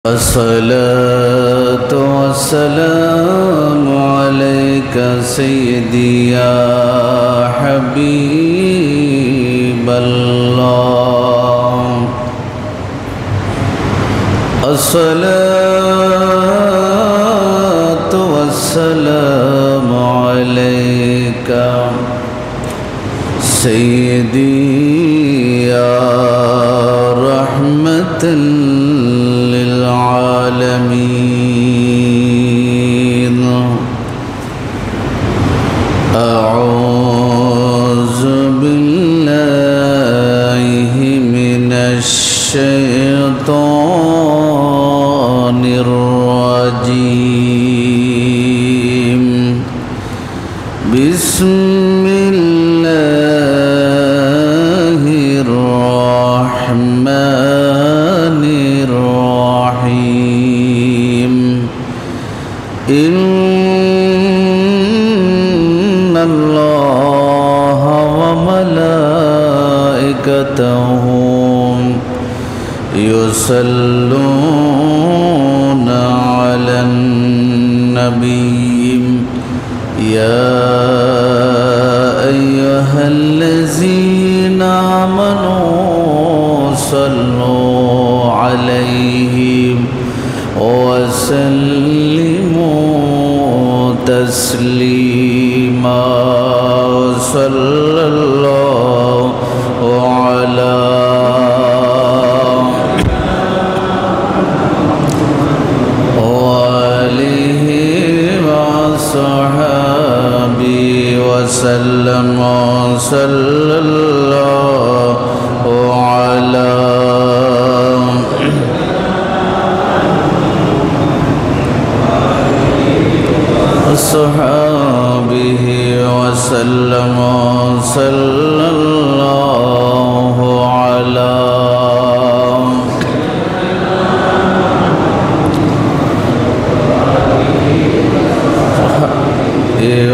الصلاة والسلام عليك سيدي يا حبيب الله. الصلاة والسلام عليك سيدي يا رحمة للعالمين. أعوذ بالله من الشيطان الرجيم. بسم الله الرحمن الرحيم. إن الله وملائكته يصلون على النبي يا أيها الذين آمنوا صلوا عليه وسلموا تسليما. صلى الله على آله وصحبه وسلم. صلى الله على صحابه وسلم. صلى الله على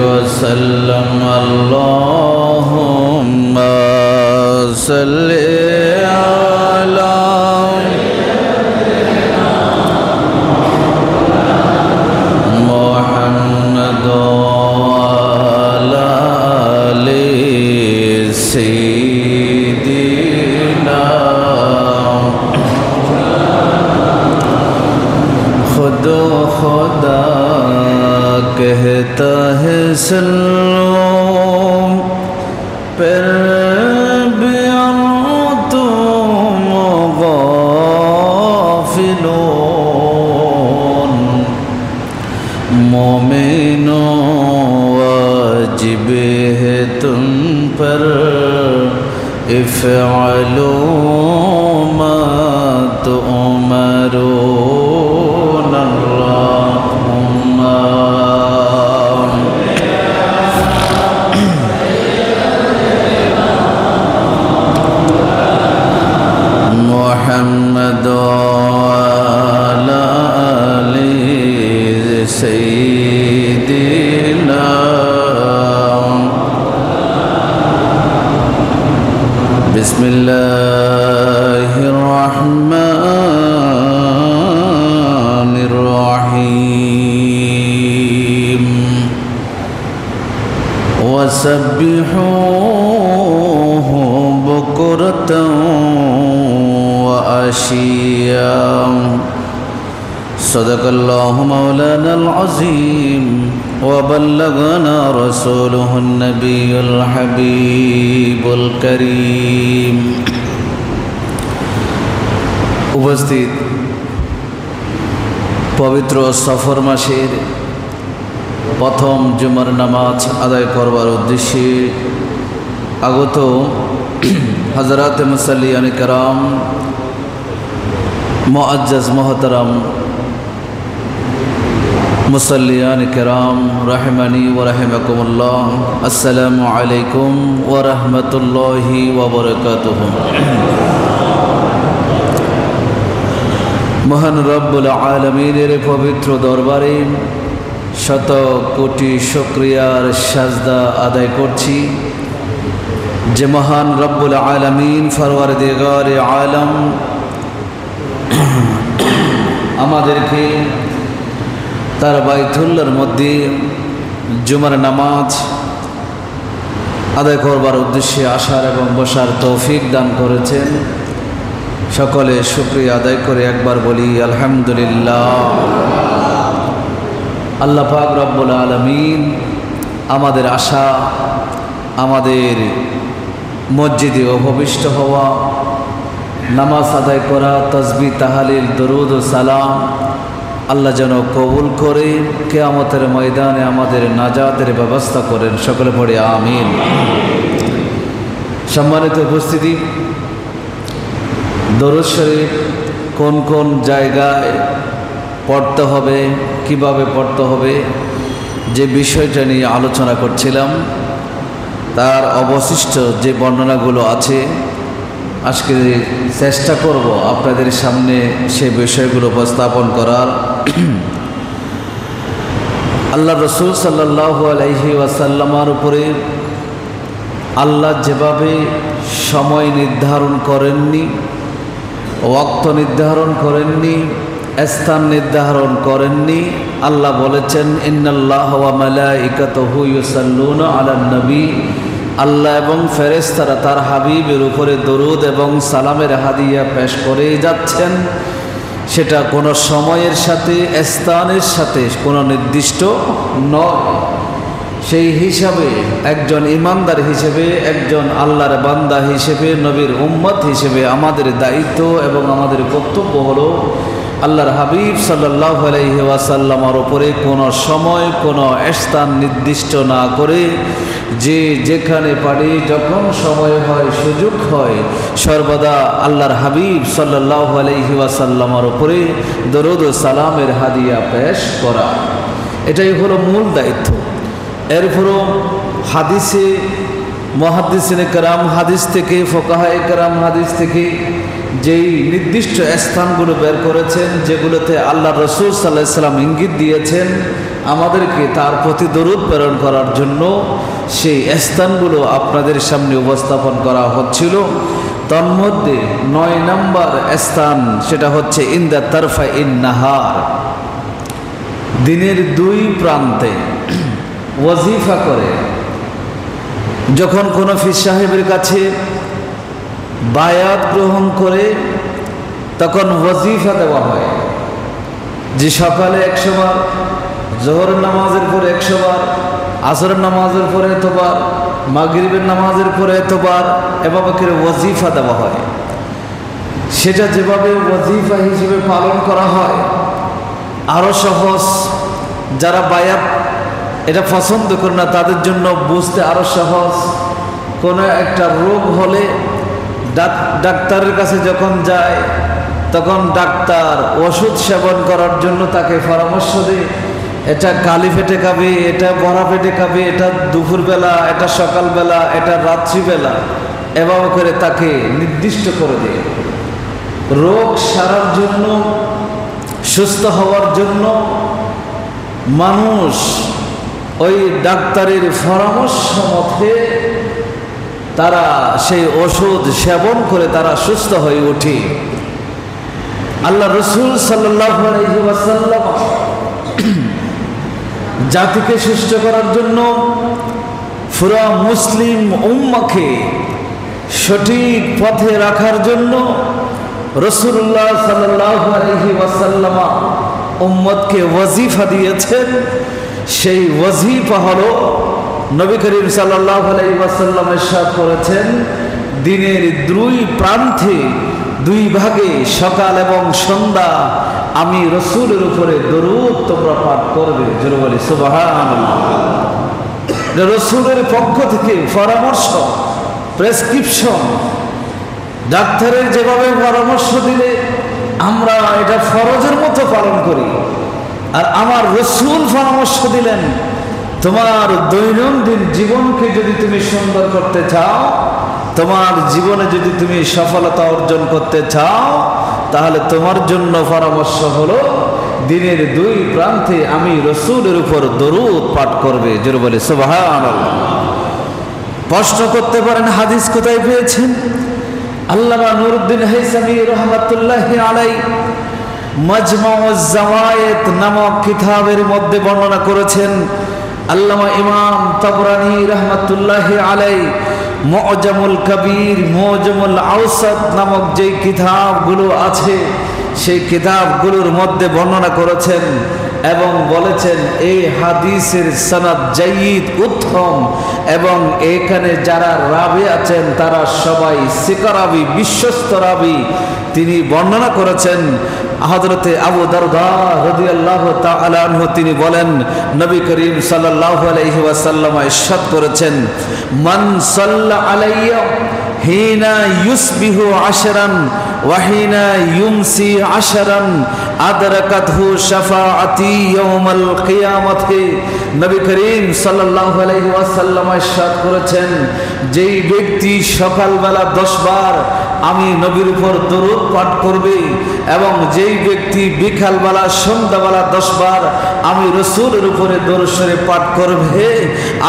وسلم. اللهم صل على محمد وعلى آل سيدنا. खुदा खुदा कहता है सल्लम पर भी तुम गाफिलों. मोमिनों वाजिब है तुम पर इफ़अलू मा तुअमरून. अल्लाहुम्मा मुहम्मद वाला आले सय्यिदिना. बिस्मिल्लाहिर रहमानिर रहीम. वसब्बिहूहु बुक्रतन व अशिया. सदक़ल्लाहु मौलानल अज़ीम व बल्लगना रसूलुहुन नबियुल हबीबुल करीम. उपस्थित पवित्र सफर मासेर प्रथम जुमार नामाज आदाय करवार उद्देश्ये आगत हजरात मुसल्लियान किराम, मुअज्जज़ मोहतरम मुसल्लियान किराम रहमानी व रहमकुमुल्लाह. अस्सलामु अलैकुम व रहमतुल्लाहि व बरकातुहु. महान रब्बुल आलमीनेर पवित्र दरबारे शत कोटी शुक्रियार साजदा आदाय करছি যে মহান রব্বুল আলামিন ফরওয়ারদিগারে আলম আমাদেরকে তার বাইতুল্লাহর মধ্যে জুমার নামাজ আদায় করবার উদ্দেশ্যে আসার এবং বসার তৌফিক দান করেছেন। সকলে শুকরিয়া আদায় করে একবার বলি আলহামদুলিল্লাহ। আল্লাহ পাক রব্বুল আলামিন আমাদের আশা, আমাদের মসজিদে উপবিষ্ট হওয়া, নামাজ আদায় করা, তাসবিহ তাহলিল দরুদ ও সালাম আল্লাহ যেন কবুল করে কিয়ামতের ময়দানে আমাদের নাজাতের ব্যবস্থা করেন। সকলে পড়ে আমিন। সম্মানিত উপস্থিতি, দরুদ শরীফ কোন কোন জায়গায় পড়তে হবে, কিভাবে পড়তে হবে, যে বিষয়টা নিয়ে আলোচনা করছিলাম তার অবশিষ্ট যে বর্ণনাগুলো আছে আজকে চেষ্টা করব আপনাদের সামনে সে বিষয়গুলো উপস্থাপন করার। আল্লাহ রসুল সাল্লাল্লাহু আলাইহি ওয়াসাল্লামের উপরে আল্লাহ যেভাবে সময় নির্ধারণ করেননি, ওয়াক্ত নির্ধারণ করেননি, স্থান নির্ধারণ করেননি, আল্লাহ বলেছেন ইন্নাল্লাহ ওয়া মালাইকাতুহু ইউসাল্লুনা আলান নবী, আল্লাহ এবং ফেরেশতারা তার হাবিবের উপরে দরুদ এবং সালামের হাদিয়া পেশ করে যাচ্ছেন। সেটা কোনো সময়ের সাথে স্থানের সাথে কোনো নির্দিষ্ট নয়। সেই হিসাবে একজন ইমানদার হিসেবে, একজন আল্লাহর বান্দা হিসেবে, নবীর উম্মত হিসেবে আমাদের দায়িত্ব এবং আমাদের কর্তব্য হলো আল্লাহর হাবিব সাল্লাল্লাহু আলাইহি ওয়াসাল্লামের উপরে কোনো সময় কোনো স্থান নির্দিষ্ট না করে যে যেখানে পারি যখন সময় হয় সুযোগ হয় সর্বদা আল্লাহর হাবিব সাল্লাল্লাহু আলাইহি ওয়াসাল্লামের উপরে দরুদ ও সালামের হাদিয়া পেশ করা, এটাই হলো মূল দায়িত্ব। এরপরও হাদিসে মুহাদ্দিসিনে কেরাম হাদিস থেকে, ফুকাহায়ে কেরাম হাদিস থেকে যেই নির্দিষ্ট স্থানগুলো বের করেছেন, যেগুলোতে আল্লাহ রসুল সাল্লাল্লাহু আলাইহি ওয়াসাল্লাম ইঙ্গিত দিয়েছেন আমাদেরকে তার প্রতি দরুদ প্রেরণ করার জন্য, সেই স্থানগুলো আপনাদের সামনে উপস্থাপন করা হচ্ছিল। তন্মধ্যে 9 নম্বর স্থান সেটা হচ্ছে ইনদা তারফা ইন নাহার, দিনের 2 প্রান্তে ওয়াজিফা করে যখন কোনো পীর সাহেবের কাছে বায়াত গ্রহণ করে তখন ওয়াজিফা দেওয়া হয় যে সকালে 100 বার, জোহরের নামাজের পরে 100 বার, আসরের নামাজের পরে এতবার, মাগরিবের নামাজের পরে এতবার, এভাবে করে ওয়াজিফা দেওয়া হয়। সেটা যেভাবে ওয়াজিফা হিসেবে পালন করা হয় আরও সহজ। যারা বায়াত এটা পছন্দ করে না তাদের জন্য বুঝতে আরও সহজ। কোনো একটা রোগ হলে ডাক্তারের কাছে যখন যায় তখন ডাক্তার ওষুধ সেবন করার জন্য তাকে পরামর্শ দেয়, এটা কালি পেটে খাবে, এটা ভরা পেটে খাবে, এটা দুপুরবেলা, এটা সকালবেলা, এটা রাত্রিবেলা, এভাবে করে তাকে নির্দিষ্ট করে দেয়। রোগ সারার জন্য, সুস্থ হওয়ার জন্য মানুষ ওই ডাক্তারের পরামর্শ মতে তারা সেই ওষুধ সেবন করে তারা সুস্থ হয়ে ওঠে। আল্লাহ রসুল সাল্লাল্লাহু আলাইহি ওয়াসাল্লাম জাতিকে সুস্থ করার জন্য, পুরা মুসলিম উম্মাকে সঠিক পথে রাখার জন্য রাসূলুল্লাহ সাল্লাল্লাহু আলাইহি ওয়াসাল্লাম উম্মতকে ওয়াজিফা দিয়েছেন। সেই ওয়াজিফা হলো নবী করিম সাল্লাল্লাহু আলাইহি ওয়াসাল্লাম ইরশাদ করেছেন, দিনের 2 প্রান্তে 2 ভাগে সকাল এবং সন্ধ্যা আমি রসুলের উপরে দরুদ তোমরা পাঠ করবে। জোরে বলি সুবহানাল্লাহ। রসুলের পক্ষ থেকে পরামর্শ, প্রেসক্রিপশন, ডাক্তারের যেভাবে পরামর্শ দিলে আমরা এটা ফরজের মতো পালন করি, আর আমার রসুল পরামর্শ দিলেন তোমার দৈনন্দিন জীবনকে যদি তুমি সুন্দর করতে চাও, তোমার জীবনে যদি তুমি সফলতা অর্জন করতে চাও, তাহলে তোমার জন্য পরামর্শ হলো দিনের 2 প্রান্তে আমি রসুলের উপর দরুদ পাঠ করবে। জোরে বলে সুবহানাল্লাহ। প্রশ্ন করতে পারেন হাদিস কোথায় পেয়েছেন? আল্লামা নুরউদ্দিন হাইসামী রাহমাতুল্লাহি আলাইহি মাজমাউজ জাওয়ায়েদ নামক কিতাবের মধ্যে বর্ণনা করেছেন আল্লামা ইমাম তাবরানী রাহমাতুল্লাহি আলাইহি মুআজামুল কবির, মুআজামুল আওসাত নামক যে কিতাবগুলো আছে সেই কিতাবগুলোর মধ্যে বর্ণনা করেছেন এবং বলেছেন এই হাদিসের সনদ জাইদ, উত্তম, এবং এখানে যারা রাবি আছেন তারা সবাই সিকা রাবি, বিশ্বস্ত রাবি। তিনি বর্ণনা করেছেন হযরতে আবু দারদা রাদিয়াল্লাহু তাআলা আনহু, তিনি বলেন নবী করিম সাল্লাল্লাহু আলাইহি ওয়াসাল্লাম ইরশাদ করেছেন, মান সাল্লা আলাইয়া হিনা ইউসবিহু আশরান ওয়া হিনা ইউমসি আশরান আদরাকাতহু শাফাআতি ইয়াউমাল কিয়ামাতি। নবী করিম সাল্লাল্লাহু আলাইহি ওয়াসাল্লাম ইরশাদ করেছেন, যেই ব্যক্তি সকালবেলা 10 বার আমি নবীর উপর দরুদ পাঠ করবে এবং যেই ব্যক্তি বিকালবেলা সন্ধ্যাবেলা 10 বার আমি রাসূলের উপরে দরুদ শরীফ পাঠ করবে,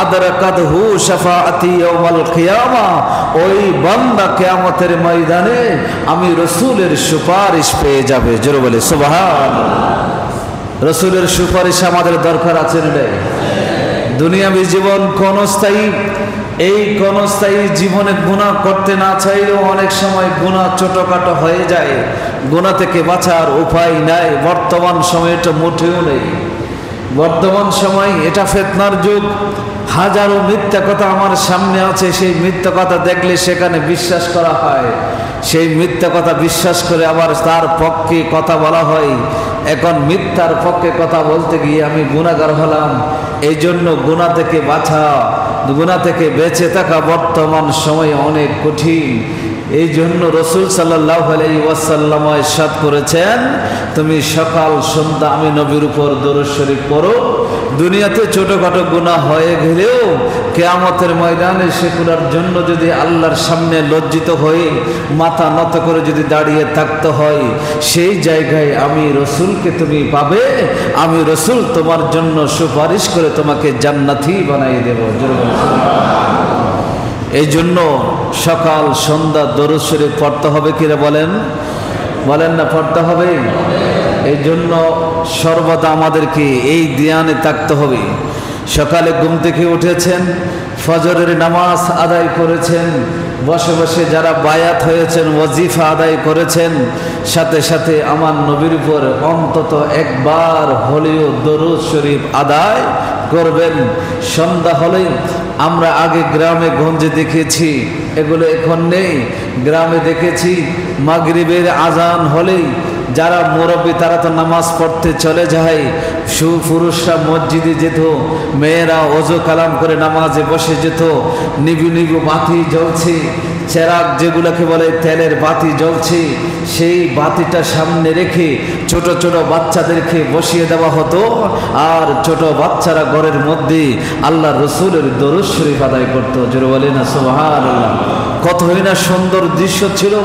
আদরাকাতহু শাফাআতি ইয়াউমাল কিয়ামা, ওই বান্দা কিয়ামতের ময়দানে আমি রাসূলের সুপারিশ পেয়ে যাবে। জোরে বলে সুবহানাল্লাহ। রাসূলের সুপারিশ আমাদের দরকার আছে না? দুনিয়াবী জীবন ক্ষণস্থায়ী, এই ক্ষণস্থায়ী জীবনে গুনাহ করতে না চাইলেও অনেক সময় গুনাহ ছোটখাটো হয়ে যায়, গুনাহ থেকে বাঁচার উপায় নাই। বর্তমান সময়ে এটা মোটেও নেই। বর্তমান সময় এটা ফিতনার যুগ, হাজারো মিথ্যা কথা আমার সামনে আছে, সেই মিথ্যা কথা দেখলে সেখানে বিশ্বাস করা হয়, সেই মিথ্যা কথা বিশ্বাস করে আবার তার পক্ষে কথা বলা হয়। এখন মিথ্যার পক্ষে কথা বলতে গিয়ে আমি গুনাহগার হলাম। এই জন্য গুনাহ থেকে বাঁচা, গুনাহ থেকে বেঁচে থাকা বর্তমান সময়ে অনেক কঠিন। এই জন্য রাসূল সাল্লাল্লাহু আলাইহি ওয়াসাল্লাম ইরশাদ করেছেন, তুমি সকাল সন্ধ্যা আমি নবীর উপর দরুদ শরীফ পড়ো। দুনিয়াতে ছোটখাটো গুনাহ হয়ে গেলেও কিয়ামতের ময়দানে সেগুলোর জন্য যদি আল্লাহর সামনে লজ্জিত হয়ে মাথা নত করে যদি দাঁড়িয়ে থাকতে হয়, সেই জায়গায় আমি রাসূলকে তুমি পাবে, আমি রাসূল তোমার জন্য সুপারিশ করে তোমাকে জান্নাতি বানিয়ে দেব। এই জন্য সকাল সন্ধ্যা দরুদ শরীফ পড়তে হবে। কিরা বলেন? বলেন না পড়তে হবে? এই জন্য সর্বদা আমাদেরকে এই ধ্যানে থাকতে হবে। সকালে ঘুম থেকে উঠেছেন, ফজরের নামাজ আদায় করেছেন, বসে বসে যারা বায়াত হয়েছেন ওয়াজিফা আদায় করেছেন, সাথে সাথে আমার নবীর উপর অন্তত একবার হলেও দরুদ শরীফ আদায় করবেন। সন্ধ্যা হলেই আমরা আগে গ্রামে গঞ্জে দেখেছি, এগুলো এখন নেই। গ্রামে দেখেছি মাগরিবের আজান হলেই যারা মুরব্বী তারা তো নামাজ পড়তে চলে যায়, পুরুষরা মসজিদে যেত, মেয়েরা ওযু কালাম করে নামাজে বসে যেত। নিবু নিবু বাতি জ্বলছে, চেরাগ যেগুলোকে বলে তেলের বাতি জ্বলছে, সেই বাতিটা সামনে রেখে ছোট ছোট বাচ্চাদেরকে বসিয়ে দেওয়া হতো, আর ছোট বাচ্চারা ঘরের মধ্যে আল্লাহ রসুলের দরুদ শরীফ আদায় করতো। জোরে বলে না সুবহানাল্লাহ। কতই না সুন্দর দৃশ্য ছিল।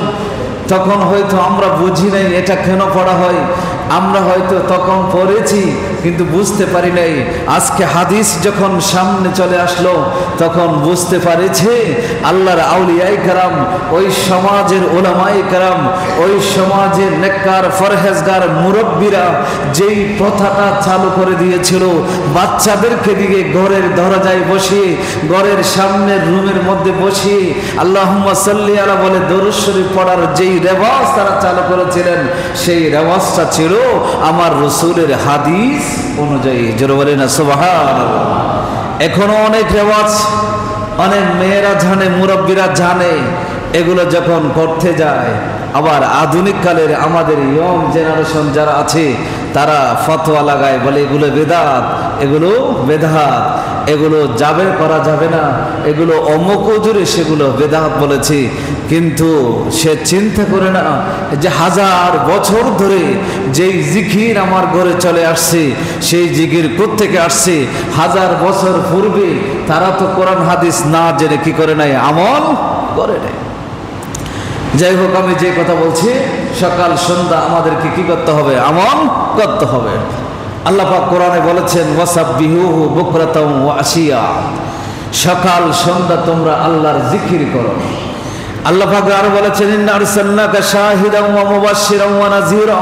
তখন হয়তো আমরা বুঝি নাই এটা কেন পড়া হয়, আমরা হয়তো তখন পড়েছি কিন্তু বুঝতে পারি নাই। আজকে হাদিস যখন সামনে চলে আসলো তখন বুঝতে পারেছে আল্লাহর আউলিয়ায়ে কেরাম, ওই সমাজের উলামায়ে কেরাম, ওই সমাজের নেককার ফরহেজগার মুরব্বীরা যেই প্রথাটা চালু করে দিয়েছিল, বাচ্চাদেরকে দিকে ঘরের দরজায় বসিয়ে, ঘরের সামনের রুমের মধ্যে বসিয়ে আল্লাহুম্মা সাল্লি আলা বলে দরুদ শরীফ পড়ার যেই রেওয়াজ তারা চালু করেছিলেন, সেই রেওয়াজটা ছিল আমার রসুলের হাদিস অনুযায়ী। জোরে বলে না সুবহানাল্লাহ। এখনো অনেক রেওয়াজ অনেক মেয়েরা জানে, মুরব্বীরা জানে, এগুলো যখন করতে যায় আবার আধুনিক কালের আমাদের ইয়ং জেনারেশন যারা আছে তারা ফতোয়া লাগায়, বলে এগুলো বেদাত, এগুলো বেদাত, এগুলো যাবে করা যাবে না, এগুলো অমুক হুজুরে সেগুলো বেদাত বলেছে। কিন্তু সে চিন্তা করে না যে 1000 বছর ধরে যেই জিকির আমার ঘরে চলে আসছে, সেই জিকির কোত্থেকে আসছে? 1000 বছর পূর্বে তারা তো কোরআন হাদিস না জেনে কি করে নাই? আমল করে নাই। যাই হোক, আমি যে কথা বলছি, সকাল সন্ধ্যা আমাদেরকে কি করতে হবে? আমল করতে হবে। আল্লাহ পাক কোরআনে বলেছেন, ওয়াসাব্বিহুহু বুকরাতাও ওয়া আশিয়া, সকাল সন্ধ্যা তোমরা আল্লাহর জিকির করো। আল্লাহ পাক আরো বলেছেন, ইন্না আরসালনাকা শাহিদান ওয়া মুবাশশিরান ওয়া নাযীরা,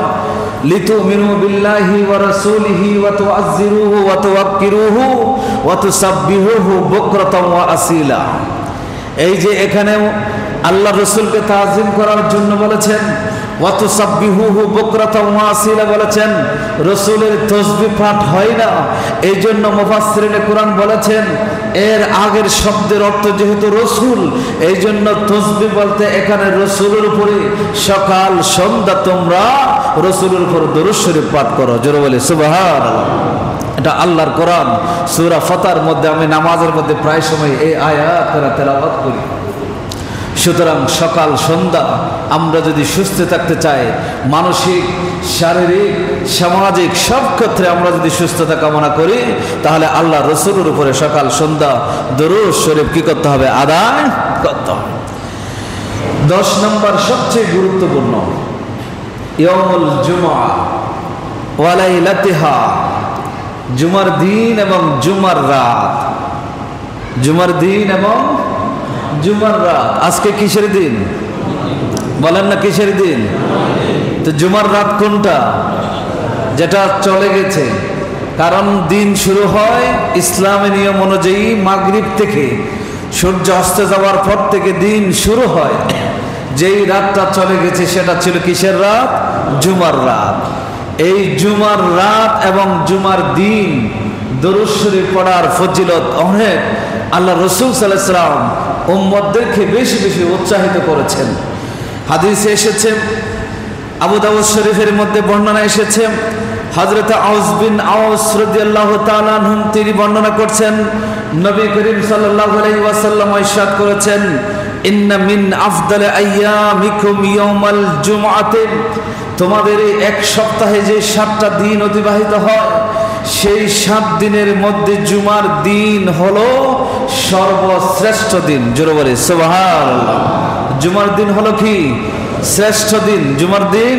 লিতুমিনু বিল্লাহি ওয়া রাসূলিহি ওয়া তুআজ্জিরুহু ওয়া তুওয়াক্কিরুহু ওয়া তুসাব্বিহুহু বুকরাতাও ওয়া আসিলা। এই যে এখানে আল্লাহ রাসূলকে তাজিম করার জন্য বলেছেন, ওয়া তুসাব্বিহুহু বুকরাতাও ওয়া আসিলা বলেছেন। রাসূলের তাসবিহ পাঠ হয় না, এই জন্য মুফাসসিরিনে কুরআন বলেছেন এর আগের শব্দের অর্থ যেহেতু রাসূল, এই জন্য তাসবিহ বলতে এখানে রাসূলের উপরে সকাল সন্ধ্যা তোমরা রাসূলের উপর দরুদ শরীফ পাঠ করো। জোরে বলে সুবহানাল্লাহ। এটা আল্লাহর কোরআন। সূরা ফাতার মধ্যে আমি নামাজের মধ্যে প্রায় সময় এই আয়াতটা তেলাওয়াত করি। সুতরাং সকাল সন্ধ্যা আমরা যদি সুস্থ থাকতে চাই, মানসিক, শারীরিক, সামাজিক সব ক্ষেত্রে আমরা যদি সুস্থতা কামনা করি, তাহলে আল্লাহ রাসূলের উপরে সকাল সন্ধ্যা দরুদ শরীফ কি করতে হবে? আদায় করতে হবে। 10 নম্বর সবচেয়ে গুরুত্বপূর্ণ, ইয়াউমুল জুমআ ওয়া লাইলাতিহা, জুমার দিন এবং জুমার রাত। জুমার দিন এবং জুমার রাত। আজকে কিসের দিন বলেন না? কিসের দিন? তো জুমার রাত কোনটা? যেটা চলে গেছে। কারণ দিন শুরু হয় ইসলামী নিয়ম অনুযায়ী মাগরিব থেকে, সূর্য অস্ত যাওয়ার পর থেকে দিন শুরু হয়। যেই রাতটা চলে গেছে সেটা ছিল কিসের রাত? জুমার রাত। এই জুমার রাত এবং জুমার দিন দরুদ শরীফ পড়ার ফজিলত অনেক। আল্লাহ রাসূল সাল্লাল্লাহু আলাইহি ওয়াসাল্লাম উম্মতদেরকে বেশি বেশি উৎসাহিত করেছেন। হাদিসে এসেছে, আবু দাউদ শরীফের মধ্যে বর্ণনা এসেছে, হযরত আউস বিন আউস রাদিয়াল্লাহু তাআলা আনহু তিনি বর্ণনা করছেন, নবী করিম সাল্লাল্লাহু আলাইহি ওয়াসাল্লাম ইরশাদ করেছেন, ইন্না মিন আফদালি আইয়ামিকুম ইয়াউমাল জুমআতি, তোমাদের এই এক সপ্তাহে যে 7টা দিন অতিবাহিত হয়, সেই 7 দিনের মধ্যে জুমার দিন হলো সর্বশ্রেষ্ঠ দিন। জোরে বলে সুবহানাল্লাহ। জুমার দিন হলো কি? শ্রেষ্ঠ দিন। জুমার দিন,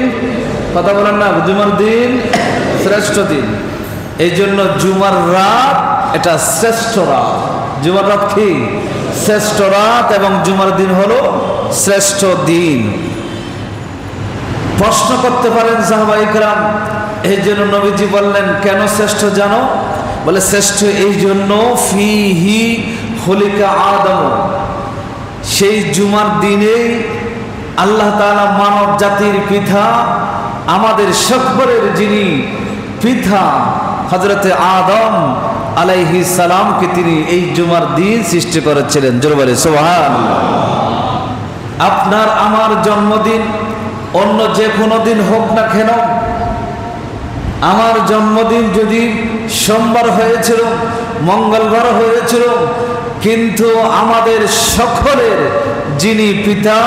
কথা বলেন না, জুমার দিন শ্রেষ্ঠ দিন। এই জন্য জুমার রাত এটা শ্রেষ্ঠ রাত। জুমার রাত কি? শ্রেষ্ঠ রাত, এবং জুমার দিন হলো শ্রেষ্ঠ দিন। প্রশ্ন করতে পারেন সাহাবায়ে কেরাম, এই জন্য নবীজি বললেন কেন শ্রেষ্ঠ জানো? বলে শ্রেষ্ঠ এই জন্য, ফিহি খুলিকা আদম, সেই জুমার দিনেই আল্লাহ তাআলা মানব জাতির পিতা, আমাদের সকলের যিনি পিতা হযরতে আদম আলাইহিস সালামকে তিনি এই জুমার দিন সৃষ্টি করেছিলেন। জোরে বলে সুবহানাল্লাহ। আপনার আমার জন্মদিন অন্য যে কোনো দিন হোক না কেন, আমার জন্মদিন যদি সোমবার হয়েছিল, মঙ্গলবার হয়েছিল, কিন্তু আমাদের সকলের যিনি পিতা,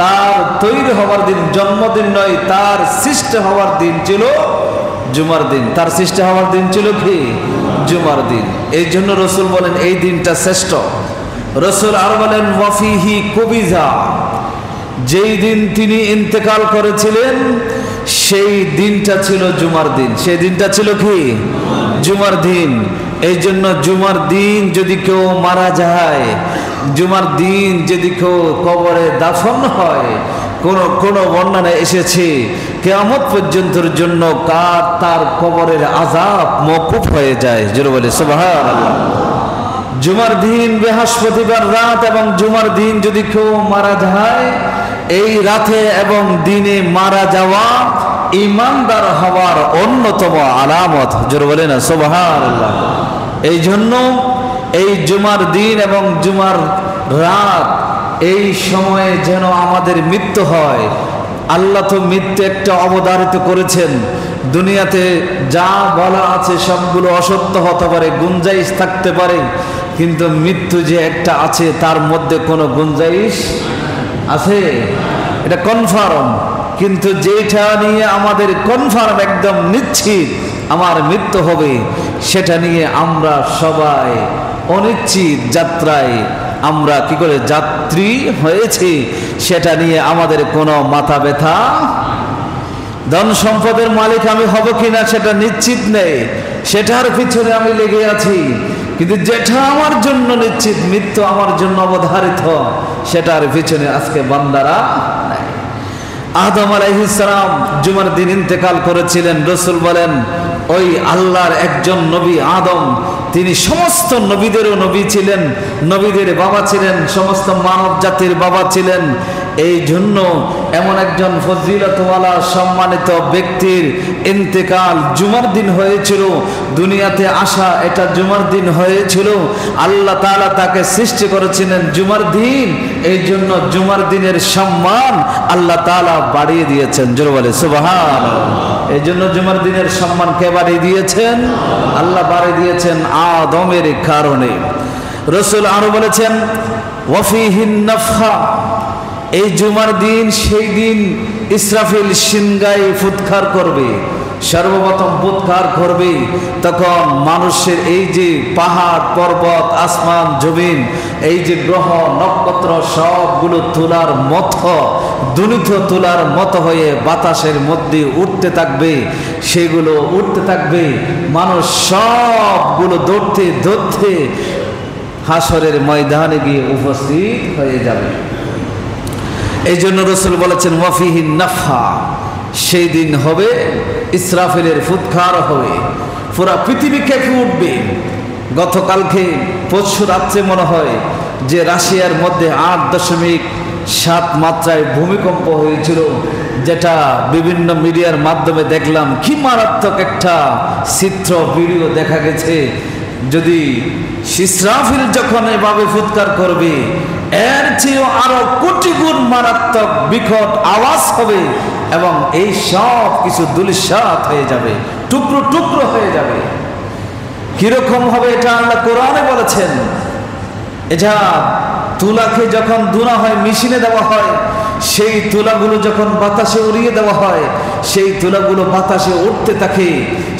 তার তৈরি হওয়ার দিন জন্মদিন নয়, তার সৃষ্টি হওয়ার দিন ছিল জুমার দিন। তার সৃষ্টি হওয়ার দিন ছিল কি? জুমার দিন। এই জন্য রাসূল বলেন এই দিনটা শ্রেষ্ঠ। রাসূল আর বলেন ওয়াফিহি কুবিজা, যেই দিন তিনি ইন্তেকাল করেছিলেন সেই দিনটা ছিল জুমার দিন। সেই দিনটা ছিল কি? জুমার দিন। এই জন্য জুমার দিন যদি কেউ মারা যায়, জুমার দিন যদি কেউ কবরে দাফন হয়, কোন বর্ণনায় এসেছে কিয়ামত পর্যন্তের জন্য তার কবরের আযাব মওকুফ হয়ে যায়। জোরে বলে সুবহানাল্লাহ। জুমার দিন বৃহস্পতিবার রাত এবং জুমার দিন যদি কেউ মারা যায়, এই রাতে এবং দিনে মারা যাওয়া ঈমানদার হওয়ার অন্যতম আলামত। জোরে বলে না সুবহানাল্লাহ। এই জন্য এই জুমার দিন এবং জুমার রাত, এই সময়ে যেন আমাদের মৃত্যু হয়। আল্লাহ তো মৃত্যু একটা অবধারিত করেছেন। দুনিয়াতে যা বলা আছে সবগুলো অসত্য হতে পারে, গুঞ্জাইশ থাকতে পারে, কিন্তু মৃত্যু যে একটা আছে তার মধ্যে কোনো গুঞ্জাইশ আছে? এটা কনফার্ম। কিন্তু যেটা নিয়ে আমাদের কনফার্ম একদম নিশ্চিত আমার মৃত্যু হবে, সেটা নিয়ে আমরা সবাই অনিশ্চিত যাত্রায় আমরা কি করে যাত্রী হয়েছি, সেটা নিয়ে আমাদের কোনো মাথা ব্যথা। ধন সম্পদের মালিক আমি হব কিনা সেটা নিশ্চিত নেই, সেটার পিছনে আমি লেগে আছি। কিন্তু যেটা আমার জন্য নিশ্চিত, মৃত্যু আমার জন্য অবধারিত, সেটার পিছনে আজকে বান্দারা নাই। আদম আলাইহিস সালাম জুমার দিন ইন্তেকাল করেছিলেন। রাসূল বলেন ওই আল্লাহর একজন নবী আদম, তিনি সমস্ত নবীদেরও নবী ছিলেন, নবীদের বাবা ছিলেন, সমস্ত মানব জাতির বাবা ছিলেন। এই জন্য এমন একজন ফজিলতওয়ালা সম্মানিত ব্যক্তির ইন্তেকাল জুমার দিন হয়েছিল, দুনিয়াতে আসা এটা জুমার দিন হয়েছিল। আল্লাহ তাআলা তাকে সৃষ্টি করেছিলেন জুমার দিন, এই জন্য জুমার দিনের সম্মান আল্লাহ তাআলা বাড়িয়ে দিয়েছেন। জোরে বলে সুবহানাল্লাহ। এই জন্য জুমার দিনের সম্মান কে বাড়িয়ে দিয়েছেন? আল্লাহ বাড়িয়ে দিয়েছেন আদমের কারণে। রাসূল আরো বলেছেন ওয়াফিহিন নাফখা, এই জুমার দিন সেই দিন ইসরাফিল সিংগায় ফুৎকার করবে, সর্বপ্রথম ফুৎকার করবে। তখন মানুষের এই যে পাহাড় পর্বত আসমান জমিন, এই যে গ্রহ নক্ষত্র সবগুলো তুলার মতো, দুলিত তুলার মতো হয়ে বাতাসের মধ্যে উঠতে থাকবে, সেগুলো উঠতে থাকবে। মানুষ সবগুলো দৌড়তে দৌড়তে হাসরের ময়দানে গিয়ে উপস্থিত হয়ে যাবে। এই জন্য রাসূল বলেছেন ওয়াফিহিন নাফখা, সেই দিন হবে ইসরাফিলের ফুৎকার হবে, পুরা পৃথিবী কেঁপে উঠবে। গতকালকে পরশু রাত্রে মনে হয় যে রাশিয়ার মধ্যে 8.7 মাত্রায় ভূমিকম্প হয়েছিল, যেটা বিভিন্ন মিডিয়ার মাধ্যমে দেখলাম। কি মারাত্মক একটা চিত্র ভিডিও দেখা গেছে। যদি ইসরাফিল যখন এভাবে ফুৎকার করবে, এর চেয়েও আরো কোটি গুণ মারাত্মক বিকট আওয়াজ হবে এবং এই সব কিছু ধূলিসাৎ হয়ে যাবে, টুকরো টুকরো হয়ে যাবে। কিরকম হবে এটা আল্লাহ কোরআনে বলেছেন। এটা তুলাকে যখন দুনা হয়, মেশিনে দেওয়া হয়, সেই তুলাগুলো যখন বাতাসে উড়িয়ে দেওয়া হয়, সেই তুলাগুলো বাতাসে উঠতে থাকে,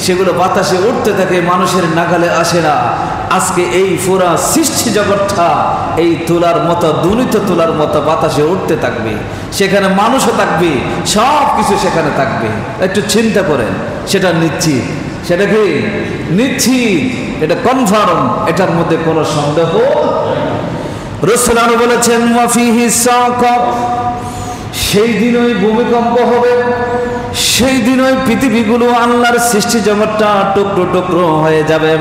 সেগুলো বাতাসে উঠতে থাকে, মানুষের নাগালে আসে না। আজকে এই পুরা সৃষ্টি জগৎটা এই তুলার মতো, দুনিত তুলার মতো বাতাসে উঠতে থাকবে, সেখানে মানুষও থাকবে, সব কিছু সেখানে থাকবে। একটু চিন্তা করেন, সেটা নিশ্চিত, সেটা কি নিশ্চিত, এটা কনফার্ম, এটার মধ্যে কোনো সন্দেহ। রাসূল আরো বলেছেন ওয়াফিহি সাকাত, সেই দিন ওই ভূমিকম্প হবে, সেই দিন ওই পৃথিবীগুলো আল্লাহর সৃষ্টি জগৎটা টুকরো টুকরো হয়ে যাবে।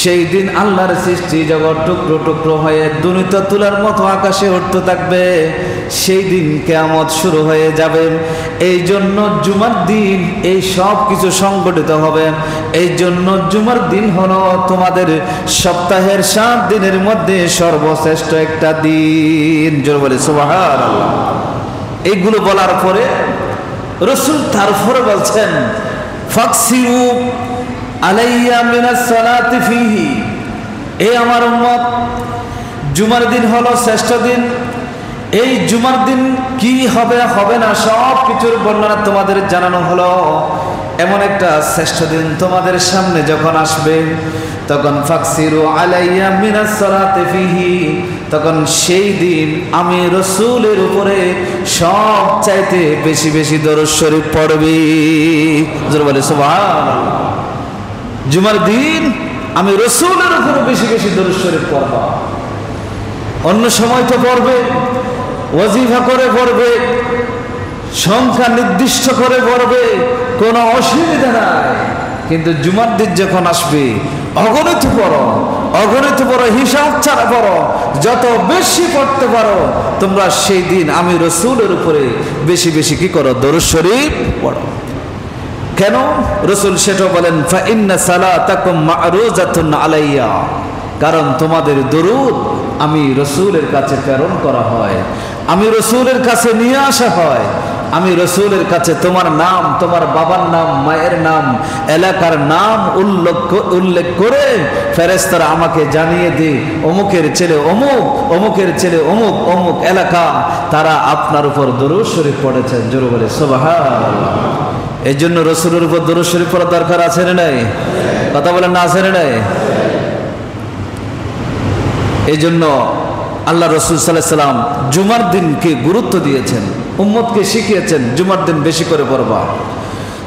সেই দিন আল্লাহর সৃষ্টি জগৎ টুকরো টুকরো হয়ে দুনিত তুলার মতো আকাশে উঠতে থাকবে। সেই দিন কিয়ামত শুরু হয়ে যাবে। এই জন্য জুমার দিন এই সব কিছু সংগঠিত হবে। এই জন্য জুমার দিন হলো তোমাদের সপ্তাহের 7 দিনের মধ্যে সর্বশ্রেষ্ঠ একটা দিন। জোরে বলে সুবহানাল্লাহ। এইগুলো বলার পরে রাসূল তারপরে বলছেন ফাকসিরু আলাইয়া মিনাস সালাতি ফিহি, এই আমার উম্মত, জুমার দিন হলো শ্রেষ্ঠ দিন। এই জুমার দিন কি হবে হবে না সব কিছুর বর্ণনা তোমাদের জানানো হলো। এমন একটা শ্রেষ্ঠ দিন তোমাদের সামনে যখন আসবে, তখন ফাকসিরু আলাইয়া মিনাস সালাতি ফিহি, তখন সেই দিন আমি রাসূলের উপরে সব চাইতে বেশি বেশি দরুদ শরীফ পড়বি। জোরে বলে সুবহানাল্লাহ। জুমার দিন আমি রাসূলের উপরে বেশি বেশি দরুদ শরীফ পড়ব। অন্য সময় তো পড়বে, ওয়াজিফা করে পড়বে, সংখ্যা নির্দিষ্ট করে পড়বে, কোনো অসুবিধা নাই। কিন্তু জুমার দিন যখন আসবে, অগণিত পড়ো, অগণিত পড়ো, হিসাব ছাড়া পড়ো, যত বেশি পড়তে পারো তোমরা সেই দিন আমি রাসূলের উপরে বেশি বেশি কি করো? দরুদ শরীফ পড়ো। কেন? রাসূল সেটা বলেন ফা ইন্না সালাতাকুম মা'রুজাতুন আলাইয়া, কারণ তোমাদের দরুদ আমি রাসূলের কাছে প্রেরণ করা হয়, আমি রাসূলের কাছে নিয়ে আসা হয়। আমি রাসূলের কাছে তোমার নাম, তোমার বাবার নাম, মায়ের নাম, এলাকার নাম উল্লেখ করে ফেরেশতারা আমাকে জানিয়ে দেয় অমুকের ছেলে অমুক, অমুকের ছেলে অমুক, অমুক এলাকা তারা আপনার উপর দরুদ শরীফ পড়েছেন। জোরে বলে সুবহানাল্লাহ। এই জন্য রাসূলের উপর দরুদ শরীফ পড়ার দরকার আছে না নাই? কথা বলেন না, আছে না নাই? এই জন্য আল্লাহ রাসূল সাল্লাল্লাহু আলাইহি সাল্লাম জুমার দিনকে গুরুত্ব দিয়েছেন, উম্মতকে শিখিয়েছেন জুমার দিন বেশি করে পড়বা।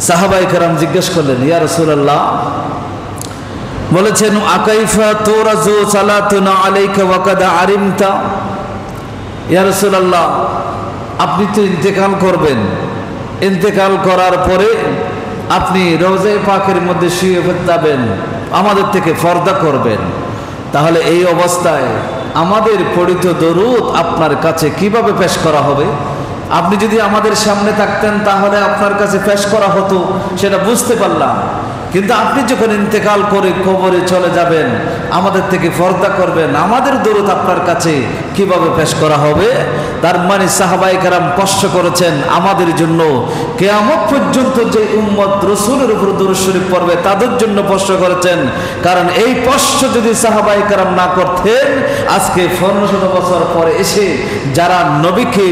সাহাবায়ে কেরাম জিজ্ঞেস করলেন ইয়া রাসূলুল্লাহ, বলেছেন আকাইফা তুরাজু সালাতুনা আলাইকা ওয়া কাদ আরিমতা, ইয়া রাসূলুল্লাহ আপনি তো ইন্তেকাল করবেন, ইন্তেকাল করার পরে আপনি রওজায়ে পাকের মধ্যে শুয়ে যাবেন, আমাদের থেকে পর্দা করবেন। তাহলে এই অবস্থায় আমাদের পড়িত দরুদ আপনার কাছে কিভাবে পেশ করা হবে? আপনি যদি আমাদের সামনে থাকতেন তাহলে আপনার কাছে পেশ করা হতো, সেটা বুঝতে পারলাম। কিন্তু আপনি যখন ইন্তেকাল করে কবরে চলে যাবেন, আমাদের থেকে পর্দা করবেন, আমাদের দরুদ আপনার কাছে কিভাবে পেশ করা হবে? তার মানে সাহাবায়ে কেরাম কষ্ট করেছেন আমাদের জন্য, কিয়ামত পর্যন্ত যে উম্মত রাসূলের উপর দরুদ শরীফ পড়বে তাদের জন্য কষ্ট করেছেন। কারণ এই কষ্ট যদি সাহাবায়ে কেরাম না করতেন, আজকে 1500 বছর পরে এসে যারা নবীকে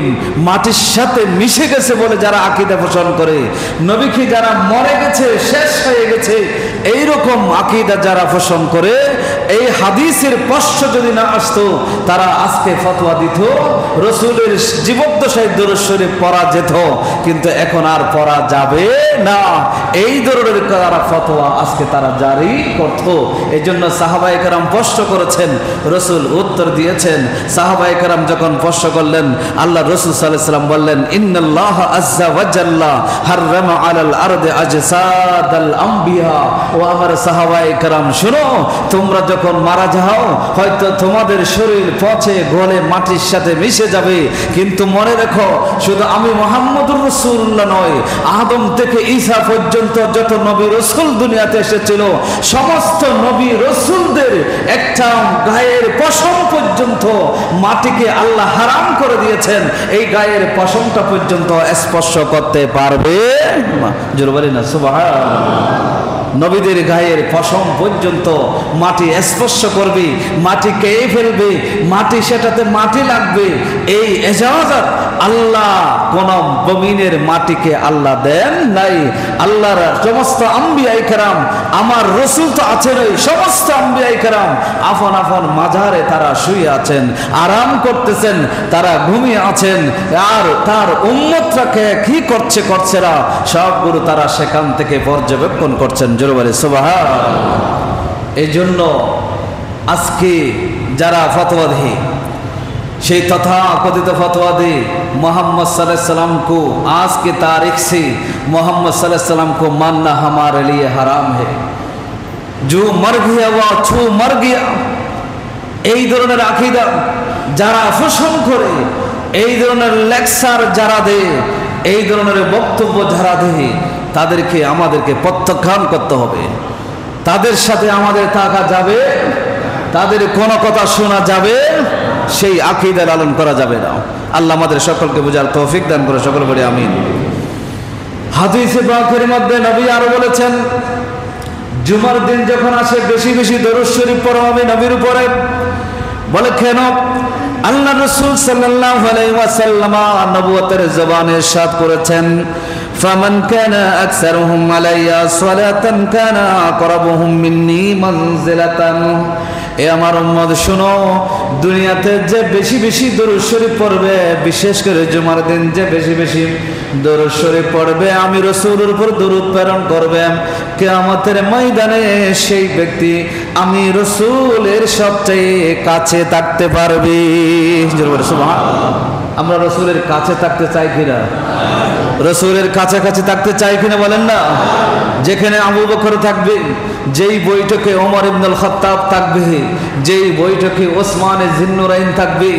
মাটির সাথে মিশে গেছে বলে যারা আকীদা পোষণ করে, নবীকে যারা মরে গেছে, শেষ হয়ে গেছে, এইরকম আকীদা যারা পোষণ করে, এই হাদিসের কষ্ট যদি না আসতো, তারা আজকে ফতোয়া দিত রাসূলের জীবদ্দশায় দরুদ শরীফ পড়া যেত, কিন্তু এখন আর পড়া যাবে না। এই দরুদের তারা ফতোয়া আজকে তারা জারি করত। এই জন্য সাহাবায়ে কেরাম প্রশ্ন করেছেন, রাসূল উত্তর দিয়েছেন। সাহাবায়ে কেরাম যখন প্রশ্ন করলেন, আল্লাহ রাসূল সাল্লাল্লাহু আলাইহি ওয়াসাল্লাম বললেন, ইন্নাল্লাহা আযজা ওয়া জাল্লা হাররামা আলাল আরদি আজসাদাল আম্বিয়া। ও আমার সাহাবায়ে কেরাম শুনো, তোমরা যখন মারা যাও হয়তো তোমাদের শরীর পচে গলে মাটির সাথে মিশে যাবে, কিন্তু মনে রেখো শুধু আমি মুহাম্মদুর রাসূলুল্লাহ নয়, আদম থেকে ঈসা পর্যন্ত যত নবী রাসূল দুনিয়াতে এসেছিল, সমস্ত নবী রাসূলদের একটা গায়ের পশম পর্যন্ত মাটিকে আল্লাহ হারাম করে দিয়েছেন। এই গায়ের পশমটা পর্যন্ত স্পর্শ করতে পারবে না। জোরে বলি না সুবহানাল্লাহ। নবীদের গায়ের পশম পর্যন্ত মাটি স্পর্শ করবে, মাটি খেয়ে ফেলবে, মাটি সেটাতে মাটি লাগবে। এই ইজাজত আল্লাহ কোন জমিনের মাটিকে আল্লাহ দেন নাই। আল্লাহর সমস্ত আম্বিয়ায়ে কেরাম, আমার রাসূল তো আছেনই, সমস্ত আম্বিয়ায়ে কেরাম আপন আপন মাজারে তারা শুয়ে আছেন, আরাম করতেছেন, তারা ঘুমিয়ে আছেন। আর তার উম্মতরা কি করছে না সবগুলো তারা সেখান থেকে পর্যবেক্ষণ করছেন। জোরে বলে সুবহানাল্লাহ। এই জন্য আজকে যারা ফতোয়া দেয়, সেই तथाकथित फतवा दे मोहम्मद सल्लल्लाहु अलैहि वसल्लम को आज की तारीख से मोहम्मद सल्लल्लाहु अलैहि वसल्लम को मानना हमारे लिए हराम है। जो मर गया वो छू मर गया। এই ধরনের আকীদা যারা পোষণ করে, এই ধরনের লেকচার যারা দেয়, এই ধরনের বক্তব্য যারা দেয়, তাদেরকে আমাদেরকে প্রত্যাখ্যান করতে হবে। তাদের সাথে আমাদের থাকা যাবে, তাদের কোনো কথা শোনা যাবে, সেই আকীদা লালন করা যাবে না। আল্লাহ আমাদের সকলকে বুঝার তৌফিক দান করে, সকল বলি আমিন। হাদিসে পাকের মধ্যে নবী আরো বলেছেন, জুমার দিন যখন আসে বেশি বেশি দরুদ শরীফ পড়ো আমি নবীর উপরে। বলে কেন? আল্লাহ রাসূল সাল্লাল্লাহু আলাইহি ওয়াসাল্লাম নবুয়তের জবানে ইরশাদ করেছেন, ফামান কানা আকসারুহুম আলাইয়া সালাতান কানা আকরাবুহুম মিন্নি মানজিলাতান। এ আমার উম্মত শুনো, দুনিয়াতে যে বেশি বেশি দরুদ শরীফ পড়বে, বিশেষ করে জুমার দিন যে বেশি বেশি দরুদ শরীফ পড়বে, আমি রাসূলের উপর দরুদ প্রেরণ করবে, কিয়ামতের ময়দানে সেই ব্যক্তি আমি রাসূলের সবচেয়ে কাছে থাকতে পারবে। সুবহানাল্লাহ। আমরা রাসূলের কাছে থাকতে চাই কিনা? রাসূলের কাছাকাছি থাকতে চাই কিনা বলেন না? যেখানে আবু বকর থাকবে, যেই বৈঠকে ওমর ইবনুল খাত্তাব থাকবে, যেই বৈঠকে ওসমান জিন্নুরাইন থাকবে,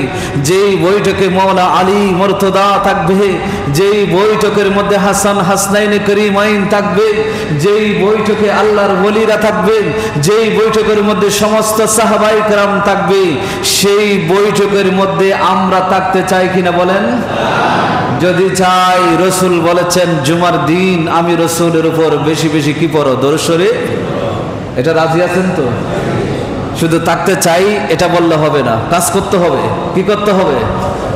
যেই বৈঠকে মাওলা আলী মুর্তদা থাকবে, যেই বৈঠকের মধ্যে হাসান হাসনাইন করিমাইন থাকবে, যেই বৈঠকে আল্লাহর ওলিরা থাকবে, যেই বৈঠকের মধ্যে সমস্ত সাহাবায়ে কেরাম থাকবে, সেই বৈঠকের মধ্যে আমরা থাকতে চাই কিনা বলেন? যদি চাই, রাসূল বলেছেন জুমার দিন আমি রাসূলের উপর বেশি বেশি কি পড়ো? দরুদ শরীফ। এটা রাজি আছেন তো? শুধু থাকতে চাই এটা বললে হবে না, কাজ করতে হবে। কি করতে হবে?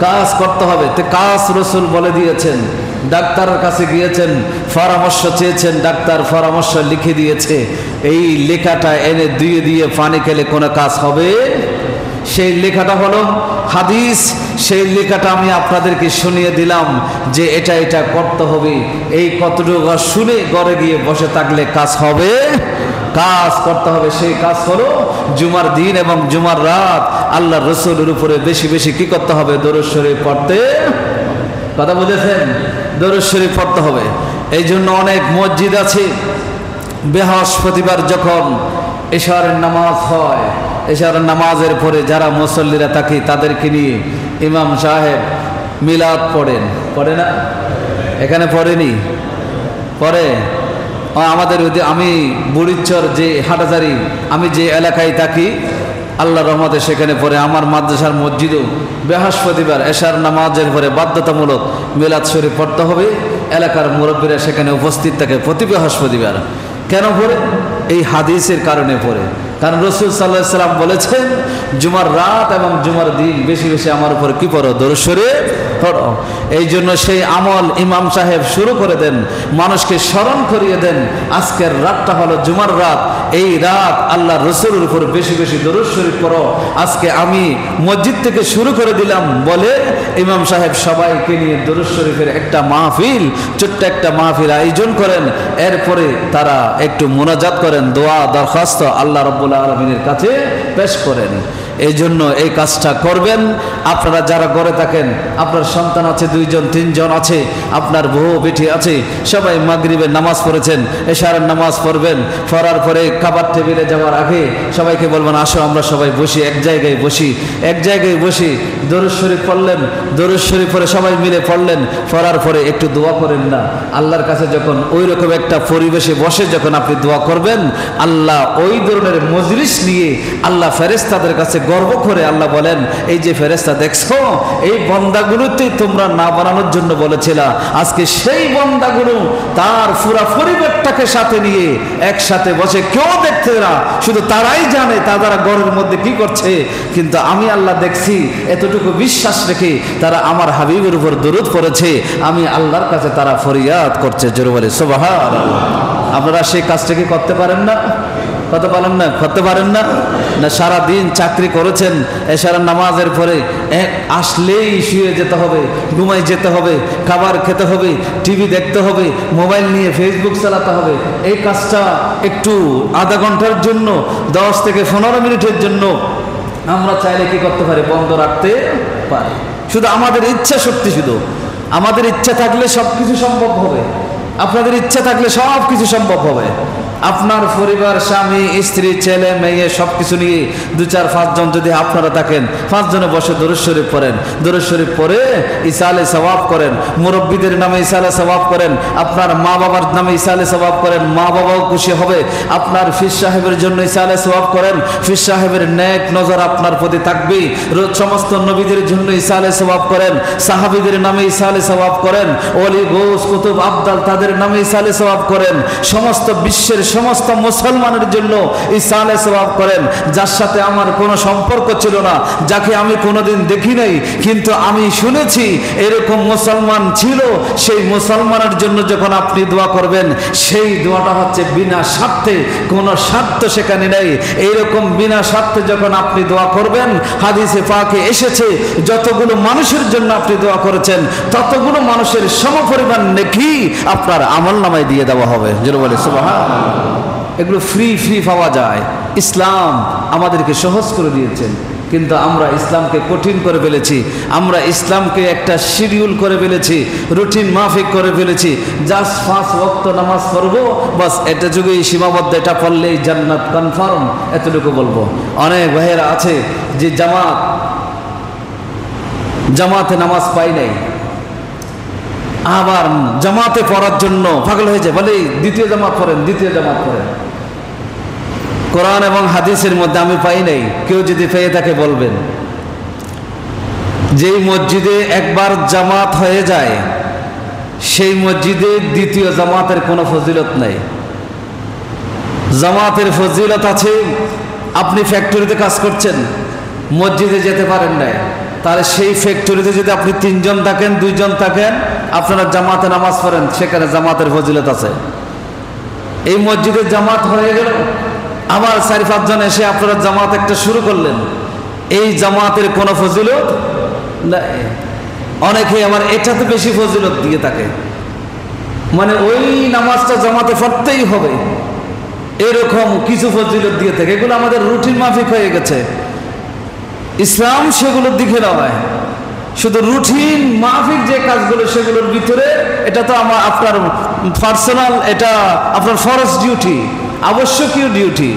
কাজ করতে হবে। তো কাজ রাসূল বলে দিয়েছেন। ডাক্তারের কাছে গিয়েছেন, পরামর্শ চেয়েছেন, ডাক্তার পরামর্শ লিখে দিয়েছে। এই লেখাটা এনে দিয়ে দিয়ে পানি খেলে কোনো কাজ হবে? সেই লেখাটা হলো হাদিস। সেই লেখাটা আমি আপনাদেরকে শুনিয়ে দিলাম যে এটা এটা করতে হবে। এই কতটুকু শুনে ঘরে গিয়ে বসে থাকলে কাজ হবে? কাজ করতে হবে। সেই কাজ হলো জুমার দিন এবং জুমার রাত আল্লাহর রাসূলের উপরে বেশি বেশি কি করতে হবে? দরুদ শরীফ পড়তে কথা বুঝেছেন? দরুদ শরীফ পড়তে হবে। এই জন্য অনেক মসজিদ আছে বৃহস্পতিবার যখন এশারের নামাজ হয়, এশারের নামাজের পরে যারা মুসল্লিরা থাকে তাদেরকে নিয়ে ইমাম সাহেব মিলাদ পড়েন, পড়ে না? এখানে পড়েনি? পড়ে। আমাদের আমি বুড়িচর যে হাটাজারি, আমি যে এলাকায় থাকি, আল্লাহ রহমতে সেখানে পড়ে। আমার মাদ্রাসার মসজিদও বৃহস্পতিবার এশার নামাজের পরে বাধ্যতামূলক মিলাদ শরীফ পড়তে হবে। এলাকার মুরব্বীরা সেখানে উপস্থিত থাকে প্রতি বৃহস্পতিবার। কেন পড়ে? এই হাদিসের কারণে পড়ে। কারণ রাসূল সাল্লাল্লাহু আলাইহি ওয়াসাল্লাম বলেছেন, জুমার রাত এবং জুমার দিন বেশি বেশি আমার উপর কি পড়ো? দরুদ শরীফ পড়ো। এই জন্য সেই আমল ইমাম সাহেব শুরু করে দেন, মানুষকে স্মরণ করিয়ে দেন আজকের রাতটা হলো জুমার রাত। এই রাত আল্লাহ রসুলের উপর বেশি বেশি দরুদ শরীফ পড়ো। আজকে আমি মসজিদ থেকে শুরু করে দিলাম বলে ইমাম সাহেব সবাইকে নিয়ে দরুদ শরীফের একটা মাহফিল, ছোট্ট একটা মাহফিল আয়োজন করেন। এরপরে তারা একটু মুনাজাত করেন, দোয়া দরখাস্ত আল্লাহ রাব্বুল আলামিনের কাছে পেশ করেন। এই জন্য এই কাজটা করবেন। আপনারা যারা ঘরে থাকেন, আপনার সন্তান আছে, 2 জন 3 জন আছে, আপনার বউ বেটি আছে, সবাই মাগরিবের নামাজ পড়েছেন, এশারের নামাজ পড়বেন। পড়ার পরে খাবার টেবিলে যাওয়ার আগে সবাইকে বলবেন, আসো আমরা সবাই বসি, এক জায়গায় বসি, এক জায়গায় বসি। দরুদ শরীফ পড়লেন, দরুদ শরীফ পরে সবাই মিলে পড়লেন। পড়ার পরে একটু দোয়া করেন না আল্লাহর কাছে। যখন ওই রকম একটা পরিবেশে বসে যখন আপনি দোয়া করবেন, আল্লাহ ওই ধরনের মজলিস নিয়ে আল্লাহ ফেরেশতাদের কাছে গর্ব করে আল্লাহ বলেন, এই যে ফেরেশতা দেখছো, এই বান্দাগুলোতেই তোমরা না বানানোর জন্য বলেছিলা, আজকে সেই বান্দাগুলো তার পুরা পরিবারটাকে সাথে নিয়ে একসাথে বসে, কেউ দেখতে না, শুধু তারাই জানে তারা ঘরের মধ্যে কি করছে, কিন্তু আমি আল্লাহ দেখছি। এতটুকু বিশ্বাস রেখে তারা আমার হাবিবের উপর দরুদ পড়েছে, আমি আল্লাহর কাছে তারা ফরিয়াদ করছে। জোরে বলে সুবহানাল্লাহ। আপনারা সেই কাজটাকে করতে পারেন না? করতে পারেন না? করতে পারেন না? না সারাদিন চাকরি করেছেন, এশারের নামাজের পরে আসলেই শুয়ে যেতে হবে, ঘুমাই যেতে হবে, খাবার খেতে হবে, টিভি দেখতে হবে, মোবাইল নিয়ে ফেসবুক চালাতে হবে। এই কাজটা একটু আধা ঘন্টার জন্য, 10 থেকে 15 মিনিটের জন্য আমরা চাইলে কি করতে পারি? বন্ধ রাখতে পারি। শুধু আমাদের ইচ্ছা শক্তি, শুধু আমাদের ইচ্ছা থাকলে সব কিছু সম্ভব হবে। আপনাদের ইচ্ছা থাকলে সব কিছু সম্ভব হবে। আপনার পরিবার, স্বামী, স্ত্রী, ছেলে, মেয়ে সব কিছু নিয়ে 2, 4, 5 জন যদি আপনারা থাকেন, 5 জনে বসে দরুদ শরীফ পড়েন। দরুদ শরীফ পড়ে ইসালে সওয়াব করেন, মুরব্বীদের নামে ইসালে সওয়াব করেন, আপনার মা বাবার নামে ইসালে সওয়াব করেন, মা বাবাও খুশি হবে। আপনার ফির সাহেবের জন্য ইসালে সওয়াব করেন, ফির সাহেবের নেক নজর আপনার প্রতি থাকবে। সমস্ত নবীদের জন্য ইসালে সওয়াব করেন, সাহাবীদের নামে ইসালে সওয়াব করেন, ওলি গৌস কুতুব আবদাল তাদের নামে ইসালে সওয়াব করেন। সমস্ত বিশ্বের সমস্ত মুসলমানের জন্য ইসালে সওয়াব করেন। যার সাথে আমার কোনো সম্পর্ক ছিল না, যাকে আমি কোনোদিন দেখি নাই, কিন্তু আমি শুনেছি এরকম মুসলমান ছিল, সেই মুসলমানের জন্য যখন আপনি দোয়া করবেন, সেই দোয়াটা হচ্ছে বিনা স্বার্থে, কোনো স্বার্থ সেখানে নেই। এইরকম বিনা স্বার্থে যখন আপনি দোয়া করবেন, হাদিসে পাকে এসেছে যতগুলো মানুষের জন্য আপনি দোয়া করেছেন, ততগুলো মানুষের সমপরিমাণ নেকি আপনার আমলনামায় দিয়ে দেওয়া হবে। যেন বলে সুবহানাল্লাহ। এগুলো ফ্রি পাওয়া যায়। ইসলাম আমাদেরকে সহজ করে দিয়েছেন, কিন্তু আমরা ইসলামকে কঠিন করে ফেলেছি। আমরা ইসলামকে একটা শিডিউল করে ফেলেছি, রুটিন মাফিক করে ফেলেছি। জাস্ট 5 ওয়াক্ত নামাজ পড়বো, বাস এটা যুগেই সীমাবদ্ধ, এটা পড়লেই জান্নাত কনফার্ম, এতটুকু বলবো। অনেক ভাইয়েরা আছে যে জামাতে নামাজ পাই নাই, আবার জামাতে পড়ার জন্য পাগল হয়ে যায়, বলে দ্বিতীয় জামাত পড়েন, দ্বিতীয় জামাত পড়েন। কোরআন এবং হাদিসের মধ্যে আমি পাই নাই। কেউ যদি পেয়ে থাকে বলবেন। যেই মসজিদে একবার জামাত হয়ে যায়, সেই মসজিদে দ্বিতীয় জামাতের কোনো ফজিলত নাই। জামাতের ফজিলত আছে, আপনি ফ্যাক্টরিতে কাজ করছেন, মসজিদে যেতে পারেন নাই, তাহলে সেই ফ্যাক্টরিতে যদি আপনি 3 জন থাকেন, 2 জন থাকেন, আপনারা জামাতে নামাজ পড়েন, সেখানে জামাতের ফজিলত আছে। এই মসজিদে জামাত হয়ে গেল, আবার 4-5 জন এসে আপনারা জামাত একটা শুরু করলেন, এই জামাতের কোনো ফজিলত নাই। অনেকে আমার এটাতে বেশি ফজিলত দিয়ে থাকে, মানে ওই নামাজটা জামাতে পড়তেই হবে, এরকম কিছু ফজিলত দিয়ে থাকে। এগুলো আমাদের রুটিন মাফিক হয়ে গেছে। ইসলাম সেগুলোর দিকে নয়। শুধু রুটিন মাফিক যে কাজগুলো সেগুলোর ভিতরে এটা তো আপনার পার্সোনাল, এটা আপনার ফরজ ডিউটি, আবশ্যকীয় ডিউটি।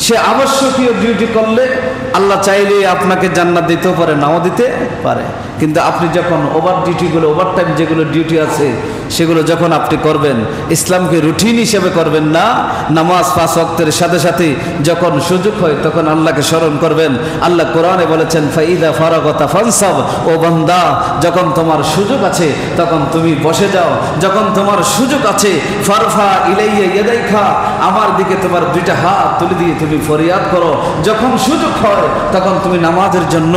সে আবশ্যকীয় ডিউটি করলে আল্লাহ চাইলে আপনাকে জান্নাত দিতেও পারে, নাও দিতে পারে। কিন্তু আপনি যখন ওভার ডিউটিগুলো, ওভার টাইম যেগুলো ডিউটি আছে সেগুলো যখন আপনি করবেন, ইসলামকে রুটিন হিসেবে করবেন না, নামাজ 5 ওয়াক্তের সাথে সাথে যখন সুযোগ হয় তখন আল্লাহকে স্মরণ করবেন। আল্লাহ কোরআনে বলেছেন ফাইদা ফারাগতা ফানসাব, ও বান্দা যখন তোমার সুযোগ আছে তখন তুমি বসে যাও, যখন তোমার সুযোগ আছে ফারফা ইলাইয়া ইয়াদাইকা, আমার দিকে তোমার 2টা হাত তুলে দিয়ে তুমি ফরিয়াদ করো। যখন সুযোগ হয় তখন তুমি নামাজের জন্য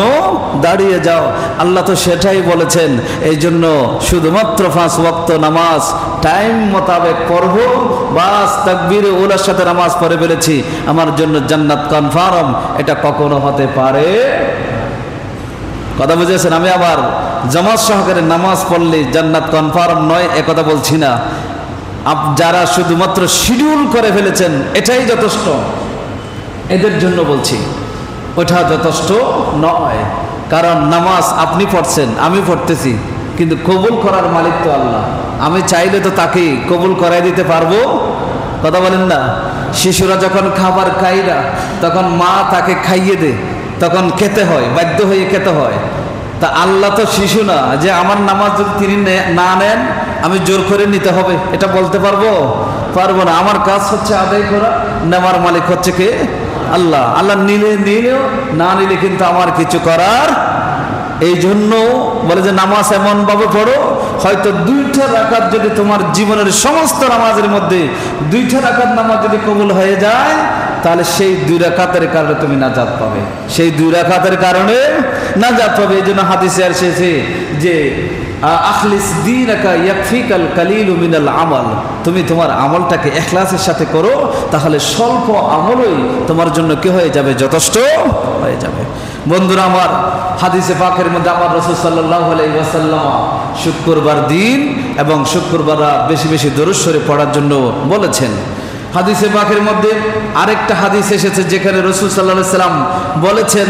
দাঁড়িয়ে যাও। আল্লাহ তো সেটাই বলেছেন। এই জন্য শুধুমাত্র 5 ওয়াক্ত নামাজ টাইম মোতাবেক পড়ব, বাস তাকবীরে উলার সাথে নামাজ পড়ে ফেলেছি, আমার জন্য জান্নাত কনফার্ম, এটা কখনো হতে পারে? কথা বুঝেছেন? আমি আবার জামাত সহকারে নামাজ পড়লে জান্নাত কনফার্ম নয় একথা বলছি না। যারা শুধুমাত্র শিডিউল করে ফেলেছেন এটাই যথেষ্ট, এদের জন্য বলছি, ওটা যথেষ্ট নয়। কারণ নামাজ আপনি পড়ছেন, আমি পড়তেছি, কিন্তু কবুল করার মালিক তো আল্লাহ। আমি চাইলে তো তাকে কবুল করাই দিতে পারবো? কথা বলেন না? শিশুরা যখন খাবার খায় না তখন মা তাকে খাইয়ে দেয়, তখন খেতে হয়, বাধ্য হয়ে খেতে হয়। তা আল্লাহ তো শিশু না যে আমার নামাজ যদি তিনি না নেন আমি জোর করে নিতে হবে, এটা বলতে পারবো? পারবো না। আমার কাজ হচ্ছে আদায় করা, নেওয়ার মালিক হচ্ছে কে? আল্লাহ। আল্লাহ নিলেও না নিলে কিন্তু আমার কিছু করার। এই জন্য বলে যে নামাজ এমন ভাবে পড়ো, হয়তো 2টা রাকাত যদি তোমার জীবনের সমস্ত নামাজের মধ্যে 2টা রাকাত নামাজ যদি কবুল হয়ে যায় তাহলে সেই 2 রাকাতের কারণে তুমি নাজাত পাবে, সেই 2 রাকাতের কারণে নাজাত পাবে। এই জন্য হাদিসে এসেছে যে আখলিস দীনাকা ইয়াকফিকাল কালিলু মিনাল আমাল, তুমি তোমার আমলটাকে ইখলাসের সাথে করো, তাহলে স্বল্প আমলই তোমার জন্য কি হয়ে যাবে? যথেষ্ট হয়ে যাবে। বন্ধুরা আমার, হাদিসে পাকের মধ্যে আমার রাসূল সাল্লাল্লাহু আলাইহি ওয়াসাল্লাম শুক্রবার দিন এবং শুক্রবার রাত বেশি বেশি দরুদ শরীফ পড়ার জন্য বলেছেন। হাদিসে পাকের মধ্যে আরেকটা হাদিস এসেছে যেখানে রাসূল সাল্লাল্লাহু আলাইহি ওয়াসাল্লাম বলেছেন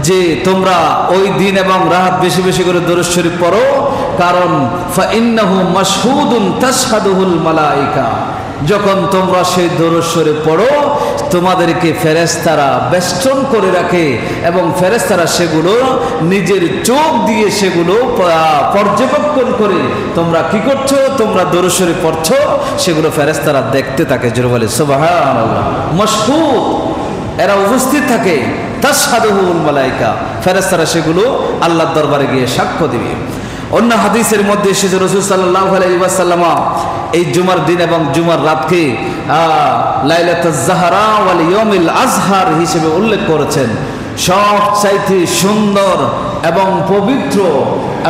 যে তোমরা ওই দিন এবং রাত বেশি বেশি করে দরুদ শরীফ পড়ো, কারণ ফাইন্নাহু মাশহুদুন তাশহাদুহুল মালায়েকা, যখন তোমরা সেই দরুদ শরীফ পড়ো তোমাদেরকে ফেরেশতারা বেষ্টন করে রাখে এবং ফেরেশতারা সেগুলো নিজের চোখ দিয়ে সেগুলো পর্যবেক্ষণ করে তোমরা কি করছো, তোমরা দরুদ শরীফ পড়ছো, সেগুলো ফেরেশতারা দেখতে থাকে। জোরে বলে সুবহানাল্লাহ। মাশহুদ, এরা উপস্থিত থাকে। তাশহাদুহুল মালায়েকা, ফেরেশতারা সেগুলো আল্লাহর দরবারে গিয়ে সাক্ষ্য দিবে। অন্য হাদিসের মধ্যে এসেছে রাসূল সাল্লাল্লাহু আলাইহি ওয়াসাল্লাম এই জুমার দিন এবং জুমার রাতকে লাইলাতুজ যাহরা ওয়াল ইয়াউমিল আজহার হিসেবে উল্লেখ করেছেন। সবচাইতে সুন্দর এবং পবিত্র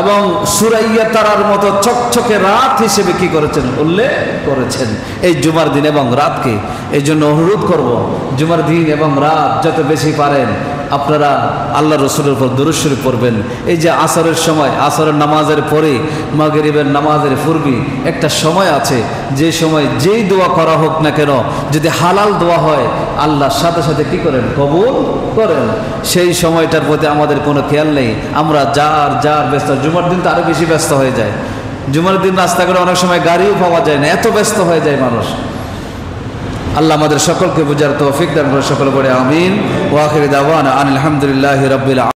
এবং সুরাইয়া তারার মতো চকচকে রাত হিসেবে কি করেছেন? উল্লেখ করেছেন এই জুমার দিন এবং রাতকে। এই জন্য অনুরোধ করব, জুমার দিন এবং রাত যত বেশি পারেন আপনারা আল্লাহ রসুলের উপর দরুদ শরীফ পড়বেন। এই যে আসরের সময়, আসরের নামাজের পরে মাগরিবের নামাজের পূর্বে একটা সময় আছে, যে সময় যেই দোয়া করা হোক না কেন যদি হালাল দোয়া হয় আল্লাহর সাথে সাথে কি করেন? কবুল করেন। সেই সময়টার প্রতি আমাদের কোনো খেয়াল নেই। আমরা যার ব্যস্ত, জুমার দিন তো আরো বেশি ব্যস্ত হয়ে যায়। জুমার দিন রাস্তাঘাটে অনেক সময় গাড়িও পাওয়া যায় না, এত ব্যস্ত হয়ে যায় মানুষ। আল্লাহ আমাদের সকলকে বুঝার তৌফিক দান করে। সকল বলে আমিন। ওয়া আখিরু দাওয়ানা আলহামদুলিল্লাহি রাব্বিল আলামিন।